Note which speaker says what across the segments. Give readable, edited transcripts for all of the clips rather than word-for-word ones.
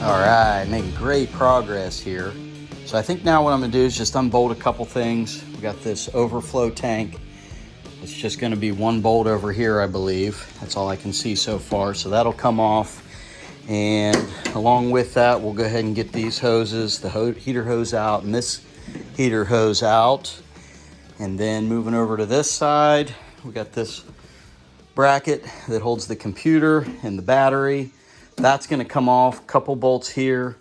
Speaker 1: All right, making great progress here. So I think now what I'm gonna do is just unbolt a couple things. We got this overflow tank. It's just gonna be one bolt over here, I believe. That's all I can see so far. So that'll come off. And along with that, we'll go ahead and get these hoses, the heater hose out and this heater hose out. And then moving over to this side, we got this bracket that holds the computer and the battery. That's gonna come off, a couple bolts here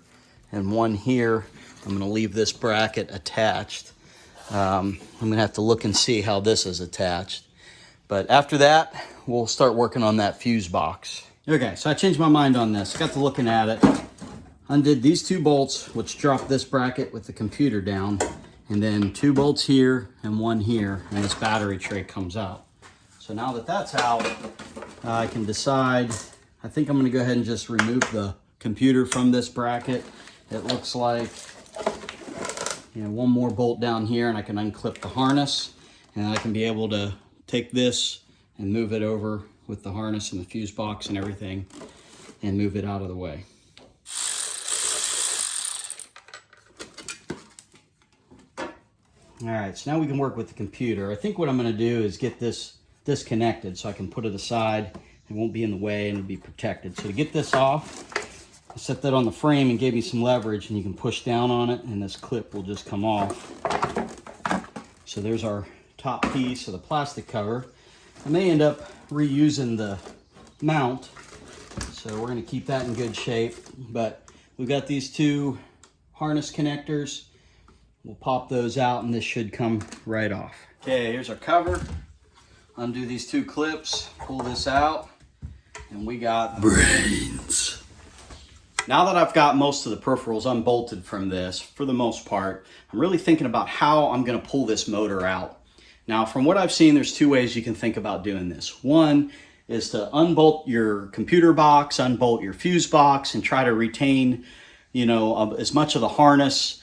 Speaker 1: and one here. I'm gonna leave this bracket attached. I'm gonna have to look and see how this is attached. But after that, we'll start working on that fuse box. Okay, so I changed my mind on this. Got to looking at it. Undid these two bolts, which drop this bracket with the computer down, and then two bolts here and one here, and this battery tray comes out. So now that that's out, I can decide. I think I'm gonna go ahead and just remove the computer from this bracket. It looks like, you know, one more bolt down here and I can unclip the harness, and I can be able to take this and move it over with the harness and the fuse box and everything and move it out of the way. All right, so now we can work with the computer. I think what I'm gonna do is get this disconnected so I can put it aside. It won't be in the way and it'll be protected. So to get this off, I set that on the frame and gave me some leverage, and you can push down on it and this clip will just come off. So there's our top piece of the plastic cover. I may end up reusing the mount, so we're gonna keep that in good shape. But we've got these two harness connectors. We'll pop those out and this should come right off. Okay, here's our cover. Undo these two clips, pull this out, and we got brains. Now that I've got most of the peripherals unbolted from this, for the most part, I'm really thinking about how I'm gonna pull this motor out. Now, from what I've seen, there's two ways you can think about doing this. One is to unbolt your computer box, unbolt your fuse box, and try to retain, you know, as much of the harness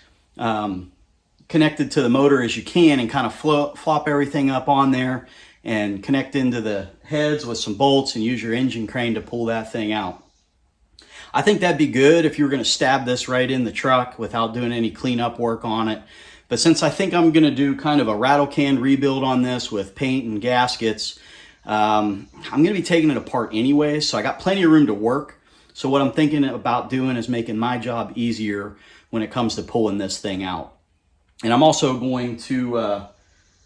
Speaker 1: connected to the motor as you can, and kind of flop everything up on there and connect into the heads with some bolts and use your engine crane to pull that thing out. I think that'd be good if you were gonna stab this right in the truck without doing any cleanup work on it. But since I think I'm gonna do kind of a rattle can rebuild on this with paint and gaskets, I'm gonna be taking it apart anyway, so I got plenty of room to work. So what I'm thinking about doing is making my job easier when it comes to pulling this thing out. And I'm also going to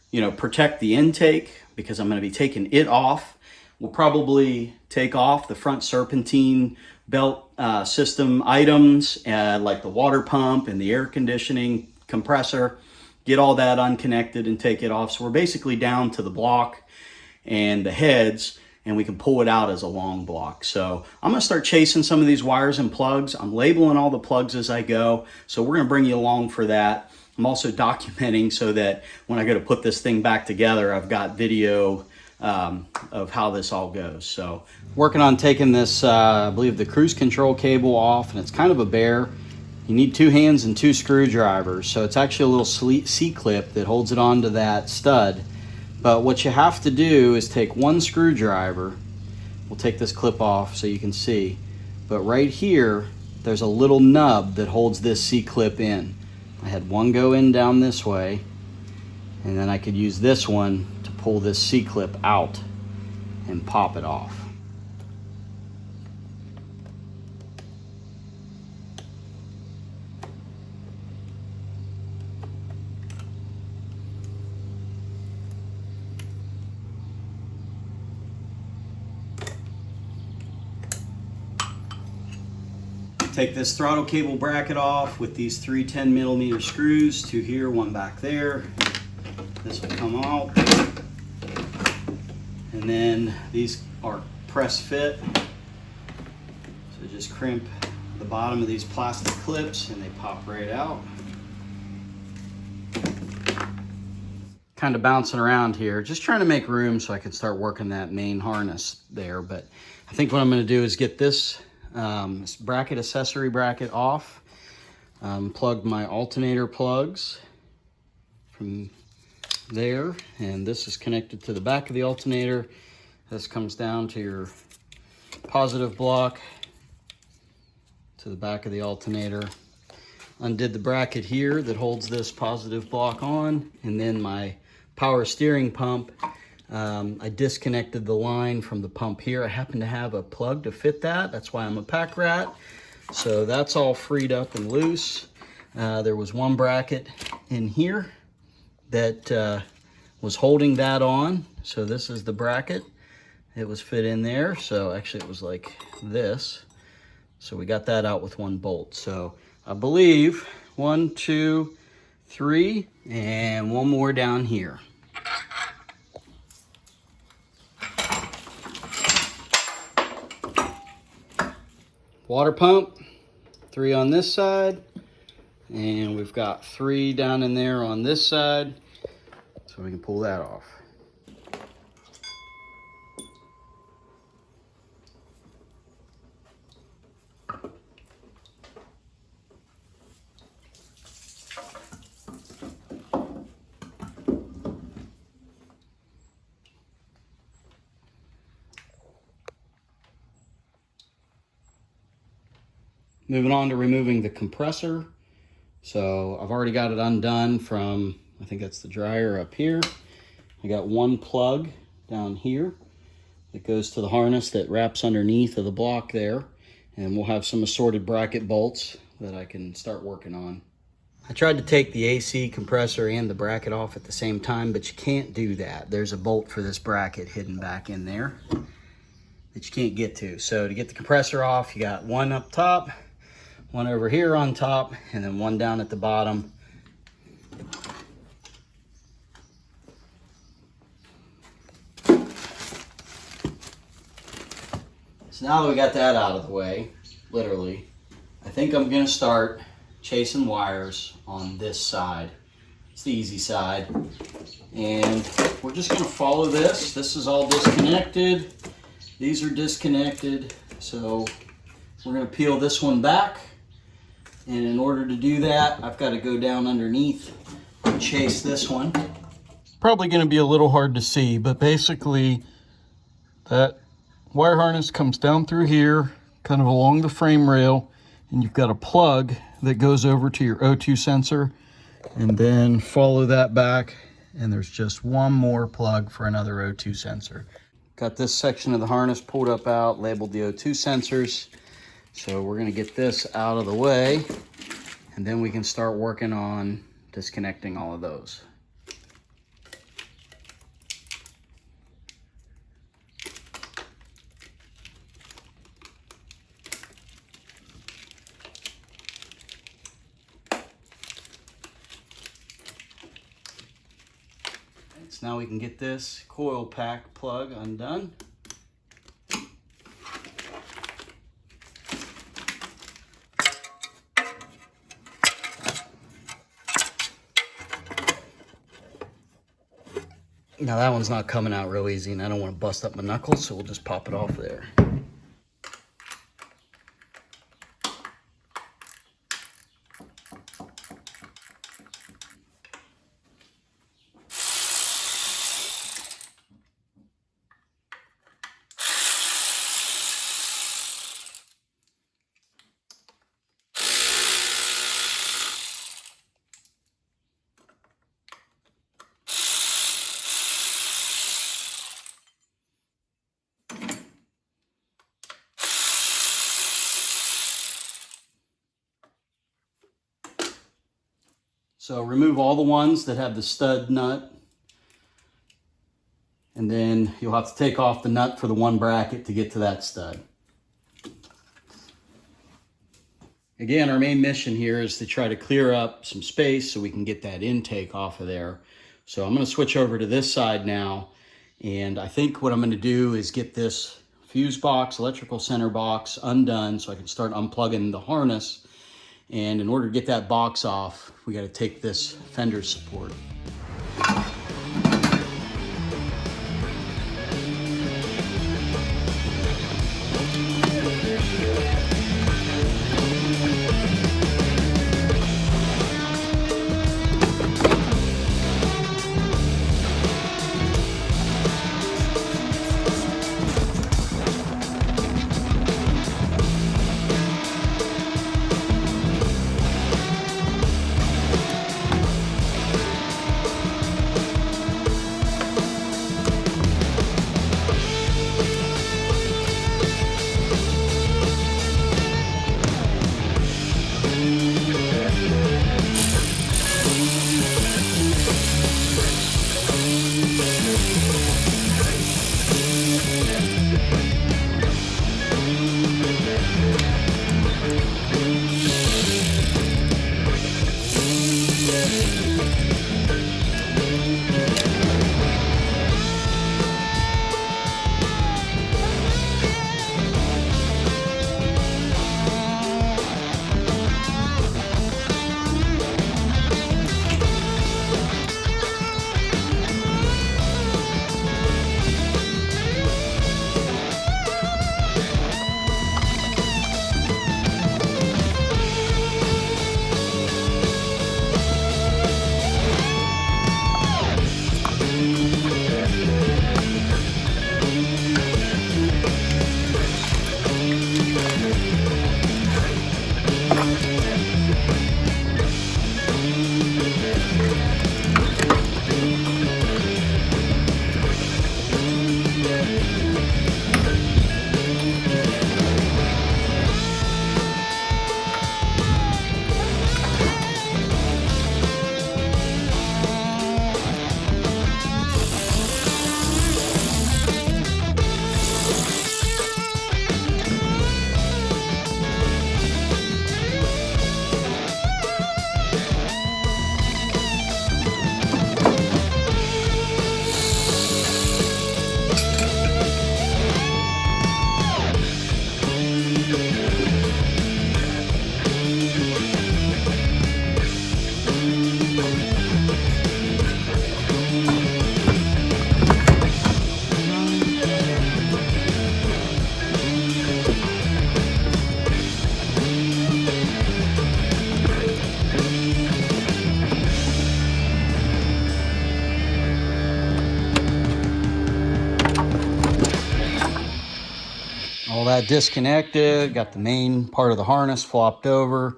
Speaker 1: you know, protect the intake because I'm gonna be taking it off. We'll probably take off the front serpentine belt system items like the water pump and the air conditioning compressor, get all that unconnected and take it off. So we're basically down to the block and the heads, and we can pull it out as a long block. So I'm gonna start chasing some of these wires and plugs. I'm labeling all the plugs as I go. So we're gonna bring you along for that. I'm also documenting so that when I go to put this thing back together, I've got video of how this all goes. So working on taking this, I believe the cruise control cable off, and it's kind of a bear. You need two hands and two screwdrivers. So it's actually a little C-clip that holds it onto that stud. But what you have to do is take one screwdriver. We'll take this clip off so you can see. But right here, there's a little nub that holds this C-clip in. I had one go in down this way, and then I could use this one to pull this C-clip out and pop it off. Take this throttle cable bracket off with these three 10mm screws, two here, one back there. This will come out. And then these are press fit. So just crimp the bottom of these plastic clips and they pop right out. Kind of bouncing around here, just trying to make room so I can start working that main harness there. But I think what I'm gonna do is get this bracket, accessory bracket off, plug my alternator plugs from there, and this is connected to the back of the alternator. This comes down to your positive block to to the back of the alternator. Undid the bracket here that holds this positive block on, and then my power steering pump. I disconnected the line from the pump here. I happen to have a plug to fit that. That's why I'm a pack rat. So that's all freed up and loose. There was one bracket in here that was holding that on. So this is the bracket. It was fit in there. So actually it was like this. So we got that out with one bolt. So I believe 1, 2, 3, and one more down here. Water pump, 3 on this side, and we've got 3 down in there on this side, so we can pull that off. Moving on to removing the compressor. So I've already got it undone from, I think that's the dryer up here. I got one plug down here that goes to the harness that wraps underneath of the block there. And we'll have some assorted bracket bolts that I can start working on. I tried to take the AC compressor and the bracket off at the same time, but you can't do that. There's a bolt for this bracket hidden back in there that you can't get to. So to get the compressor off, you got one up top, one over here on top, and then one down at the bottom. So now that we got that out of the way, literally, I think I'm gonna start chasing wires on this side. It's the easy side. And we're just gonna follow this. This is all disconnected. These are disconnected. So we're gonna peel this one back. And in order to do that, I've got to go down underneath and chase this one. Probably going to be a little hard to see, but basically that wire harness comes down through here, kind of along the frame rail, and you've got a plug that goes over to your O2 sensor, and then follow that back, and there's just one more plug for another O2 sensor. Got this section of the harness pulled up out, labeled the O2 sensors. So we're gonna get this out of the way, and then we can start working on disconnecting all of those. So now we can get this coil pack plug undone. Now that one's not coming out real easy, and I don't want to bust up my knuckles, so we'll just pop it off there. So remove all the ones that have the stud nut, and then you'll have to take off the nut for the one bracket to get to that stud. Again, our main mission here is to try to clear up some space so we can get that intake off of there. So I'm going to switch over to this side now, and I think what I'm going to do is get this fuse box, electrical center box undone so I can start unplugging the harness. And in order to get that box off, we got to take this fender support. All that disconnected, got the main part of the harness flopped over,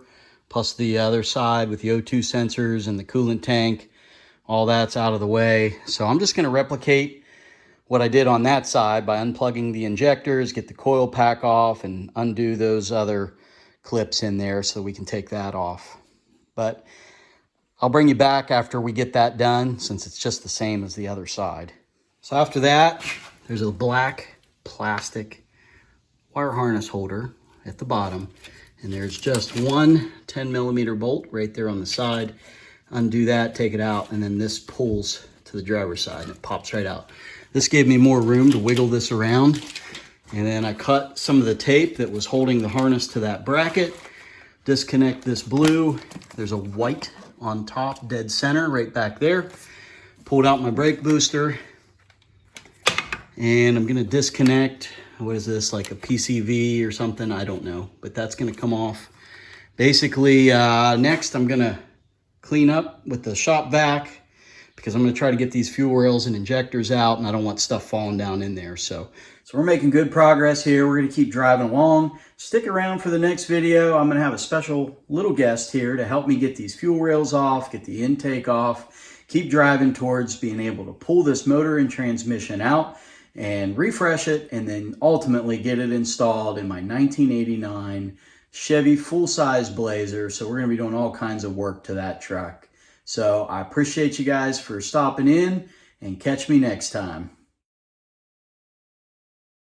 Speaker 1: plus the other side with the O2 sensors and the coolant tank. All that's out of the way. So I'm just gonna replicate what I did on that side by unplugging the injectors, get the coil pack off, and undo those other clips in there so we can take that off. But I'll bring you back after we get that done, since it's just the same as the other side. So after that, there's a black plastic wire harness holder at the bottom, and there's just one 10mm bolt right there on the side. Undo that, take it out, and then this pulls to the driver's side and it pops right out. This gave me more room to wiggle this around, and then I cut some of the tape that was holding the harness to that bracket. Disconnect this blue. There's a white on top, dead center, right back there. Pulled out my brake booster, and I'm gonna disconnect, what is this, like a PCV or something? I don't know, but that's gonna come off. Basically, next I'm gonna clean up with the shop vac, because I'm gonna try to get these fuel rails and injectors out, and I don't want stuff falling down in there. So we're making good progress here. We're gonna keep driving along. Stick around for the next video. I'm gonna have a special little guest here to help me get these fuel rails off, get the intake off, keep driving towards being able to pull this motor and transmission out and refresh it, and then ultimately get it installed in my 1989 Chevy full-size Blazer. So we're gonna be doing all kinds of work to that truck. So I appreciate you guys for stopping in, and catch me next time.